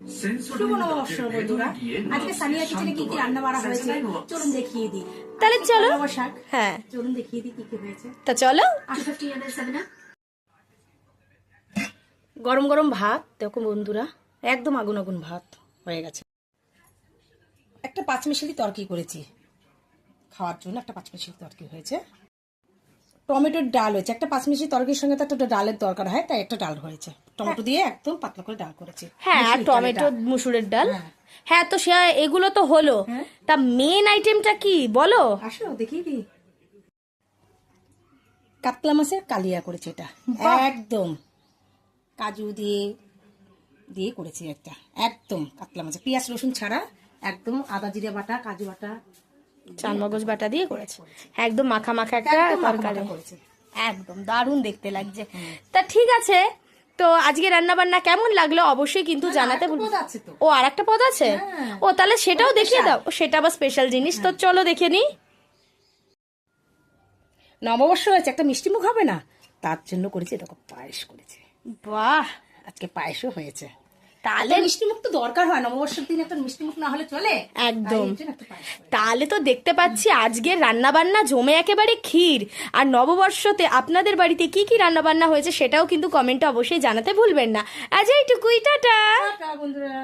শুভ নববর্ষ বন্ধুরা। আজকে সানিয়া কিচেনে কি কি রান্না বাড়া হয়েছে চলুন দেখিয়ে দিই। তাহলে চলো। শাক, হ্যাঁ চলুন দেখিয়ে দিই কি কি হয়েছে। তা চলো। 250 ml 7 গরম গরম ভাত দেখো বন্ধুরা, একদম আগুন আগুন ভাত হয়ে গেছে। একটা পাঁচমিশালি তরকি করেছি খাওয়ার জন্য, একটা পাঁচমিশালি তরকি হয়েছে। টমেটোর ডাল হয়েছে, একটা পাঁচমিশালি তরকির সঙ্গে তো একটা ডালের দরকার হয়, তাই একটা ডাল হয়েছে। টমেটো দিয়ে একদম পাতলা করে ডাল করেছি। হ্যাঁ, আর টমেটো মুসুরের ডাল। হ্যাঁ, তো সে এগুলো তো হলো, তা মেন আইটেমটা কি বলো? আসো দেখিয়ে দিই। কাতলা মাছের কালিয়া করেছি, এটা একদম কাজু দিয়ে দিয়ে করেছি একটা, একদম কাতলা মাছ, পেঁয়াজ রসুন ছাড়া, একদম আদা জিরে বাটা, কাজু বাটা, চালমগজ বাটা দিয়ে করেছে, একদম মাখা মাখা একটা তরকারি করেছে। একদম দারুণ দেখতে লাগছে। তা ঠিক আছে, তো আজকে রান্না বান্না কেমন লাগলো অবশ্যই কিন্তু জানাতে ভুল। ও আর একটা পদ আছে, ও তাহলে সেটাও দেখিয়ে দাও। সেটা আবার স্পেশাল জিনিস, তো চলো দেখে নি। নববর্ষ হয়েছে, একটা মিষ্টি মুখ হবে না, তার জন্য করেছি দেখো পায়েস করেছি। বাহ, আজকে পায়েসও হয়েছে। তাহলে মিষ্টি মুখ তো দরকার হয়, নববর্ষের দিন একটা মিষ্টি মুখ না হলে চলে? একদম। তাহলে তো দেখতে পাচ্ছি আজকে রান্না বান্না জমে একেবারে ক্ষীর। আর নববর্ষতে আপনাদের বাড়িতে কি কি রান্না বান্না হয়েছে সেটাও কিন্তু কমেন্টে অবশ্যই জানাতে ভুলবেন না। আজ এইটুকুই, টাটা বন্ধুরা।